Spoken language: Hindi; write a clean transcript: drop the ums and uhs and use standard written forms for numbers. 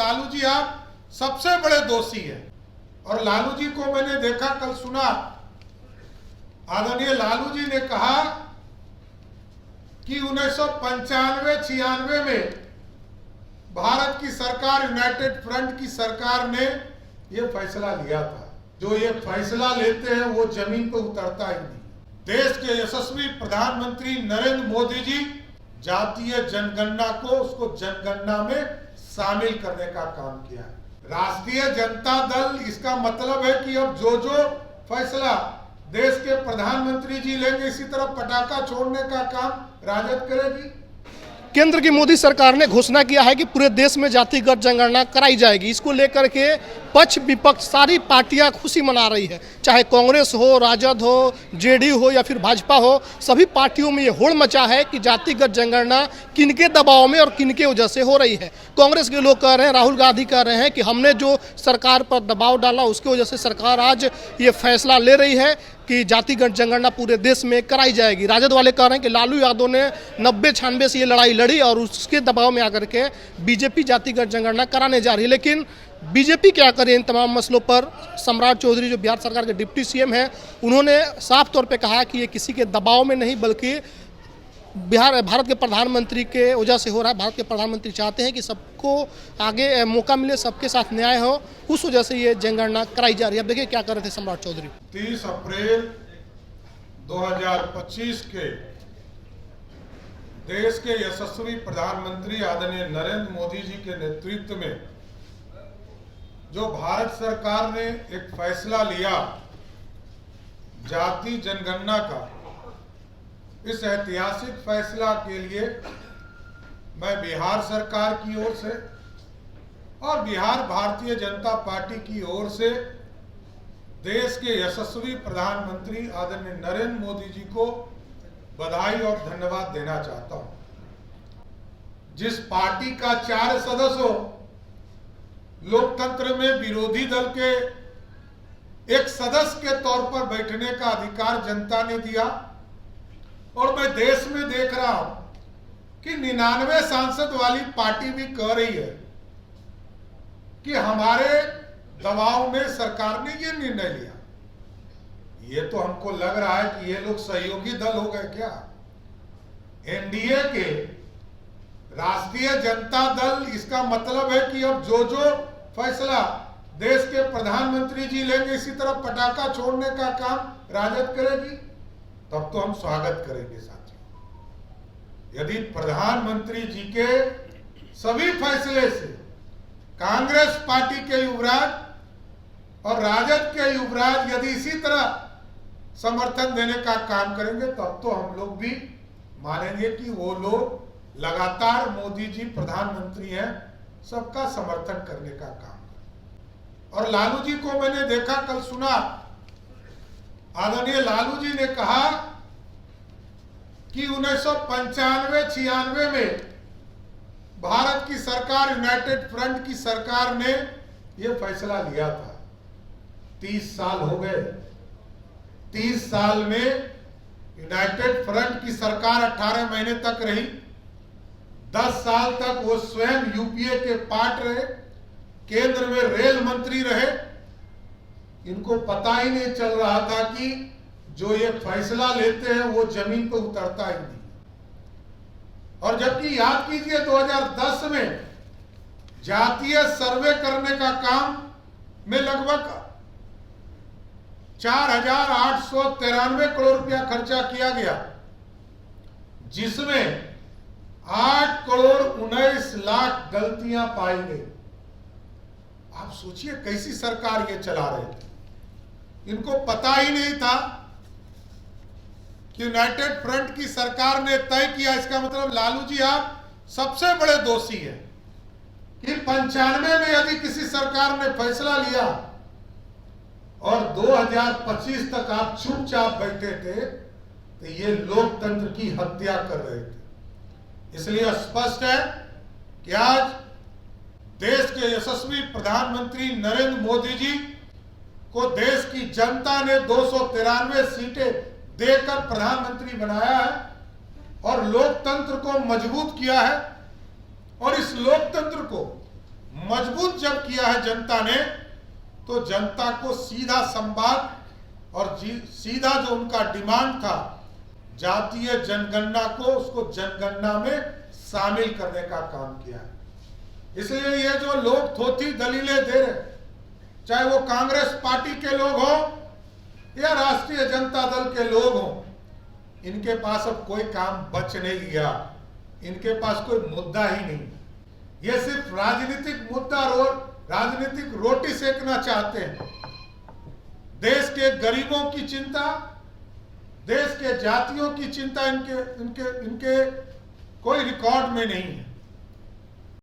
लालू जी आप सबसे बड़े दोषी हैं। और लालू जी को मैंने देखा, कल सुना, आदरणीय लालू जी ने कहा कि 1995-96 में भारत की सरकार, यूनाइटेड फ्रंट की सरकार ने यह फैसला लिया था। जो ये फैसला लेते हैं वो जमीन पर उतरता ही नहीं। देश के यशस्वी प्रधानमंत्री नरेंद्र मोदी जी जातीय जनगणना को, उसको जनगणना में शामिल करने का काम किया है। राष्ट्रीय जनता दल, इसका मतलब है कि अब जो फैसला देश के प्रधानमंत्री जी लेंगे, इसी तरह पटाखा छोड़ने का काम राजद करेगी। केंद्र की मोदी सरकार ने घोषणा किया है कि पूरे देश में जातिगत जनगणना कराई जाएगी। इसको लेकर के पक्ष विपक्ष सारी पार्टियां खुशी मना रही है, चाहे कांग्रेस हो, राजद हो, जेडीयू हो या फिर भाजपा हो। सभी पार्टियों में ये होड़ मचा है कि जातिगत जनगणना किनके दबाव में और किनके वजह से हो रही है। कांग्रेस के लोग कह रहे हैं, राहुल गांधी कह रहे हैं कि हमने जो सरकार पर दबाव डाला उसकी वजह से सरकार आज ये फैसला ले रही है कि जातिगत जनगणना पूरे देश में कराई जाएगी। राजद वाले कह रहे हैं कि लालू यादव ने 90-96 से ये लड़ाई लड़ी और उसके दबाव में आकर के बीजेपी जातिगत जनगणना कराने जा रही है। लेकिन बीजेपी क्या करे इन तमाम मसलों पर? सम्राट चौधरी जो बिहार सरकार के डिप्टी सीएम हैं, उन्होंने साफ तौर पे कहा कि ये किसी के दबाव में नहीं बल्कि भारत के प्रधानमंत्री के वजह से हो रहा है। भारत के प्रधानमंत्री चाहते हैं कि सबको आगे मौका मिले, सबके साथ न्याय हो, उस वजह से ये जनगणना कराई जा रही है। अब देखिए क्या कर रहे थे सम्राट चौधरी। 30 अप्रैल 2025 के देश के यशस्वी प्रधानमंत्री आदरणीय नरेंद्र मोदी जी के नेतृत्व में जो भारत सरकार ने एक फैसला लिया जाति जनगणना का, इस ऐतिहासिक फैसला के लिए मैं बिहार सरकार की ओर से और बिहार भारतीय जनता पार्टी की ओर से देश के यशस्वी प्रधानमंत्री आदरणीय नरेंद्र मोदी जी को बधाई और धन्यवाद देना चाहता हूं। जिस पार्टी का 4 सदस्य हो, लोकतंत्र में विरोधी दल के एक सदस्य के तौर पर बैठने का अधिकार जनता ने दिया, और मैं देश में देख रहा हूं कि 99 सांसद वाली पार्टी भी कह रही है कि हमारे दबाव में सरकार ने ये निर्णय लिया। ये तो हमको लग रहा है कि ये लोग सहयोगी दल हो गए क्या? एनडीए के राष्ट्रीय जनता दल, इसका मतलब है कि अब जो फैसला देश के प्रधानमंत्री जी लेंगे, इसी तरह पटाखा छोड़ने का काम राजद करेगी। तब तो हम स्वागत करेंगे साथियों। यदि प्रधानमंत्री जी के सभी फैसले से कांग्रेस पार्टी के युवराज और राजद के युवराज यदि इसी तरह समर्थन देने का काम करेंगे, तब तो हम लोग भी मानेंगे कि वो लोग लगातार मोदी जी प्रधानमंत्री हैं, सबका समर्थन करने का काम करें। और लालू जी को मैंने देखा, कल सुना, आदरणीय लालू जी ने कहा कि 1995-96 में भारत की सरकार, यूनाइटेड फ्रंट की सरकार ने यह फैसला लिया था। 30 साल हो गए। 30 साल में यूनाइटेड फ्रंट की सरकार 18 महीने तक रही। 10 साल तक वो स्वयं यूपीए के पार्ट रहे, केंद्र में रेल मंत्री रहे। इनको पता ही नहीं चल रहा था कि जो ये फैसला लेते हैं वो जमीन पर उतरता ही नहीं। और जबकि याद कीजिए 2010 में जातीय सर्वे करने का काम में लगभग 4,893 करोड़ रुपया खर्चा किया गया, जिसमें 8 करोड़ 19 लाख गलतियां पाई गई। आप सोचिए कैसी सरकार ये चला रहे थे। इनको पता ही नहीं था कि यूनाइटेड फ्रंट की सरकार ने तय किया। इसका मतलब लालू जी आप सबसे बड़े दोषी हैं कि 95 में यदि किसी सरकार ने फैसला लिया और 2025 तक आप चुपचाप बैठे थे, तो ये लोकतंत्र की हत्या कर रहे थे। इसलिए स्पष्ट है कि आज देश के यशस्वी प्रधानमंत्री नरेंद्र मोदी जी को देश की जनता ने 293 सीटें देकर प्रधानमंत्री बनाया है और लोकतंत्र को मजबूत किया है। और इस लोकतंत्र को मजबूत जब किया है जनता ने, तो जनता को सीधा संवाद और सीधा जो उनका डिमांड था जातीय जनगणना को, उसको जनगणना में शामिल करने का काम किया है। इसलिए ये जो लोग थोथी दलीलें दे रहे, चाहे वो कांग्रेस पार्टी के लोग हो या राष्ट्रीय जनता दल के लोग हो, इनके पास अब कोई काम बच नहीं गया, इनके पास कोई मुद्दा ही नहीं। ये सिर्फ राजनीतिक मुद्दा राजनीतिक रोटी सेकना चाहते हैं। देश के गरीबों की चिंता, देश के जातियों की चिंता इनके कोई रिकॉर्ड में नहीं है।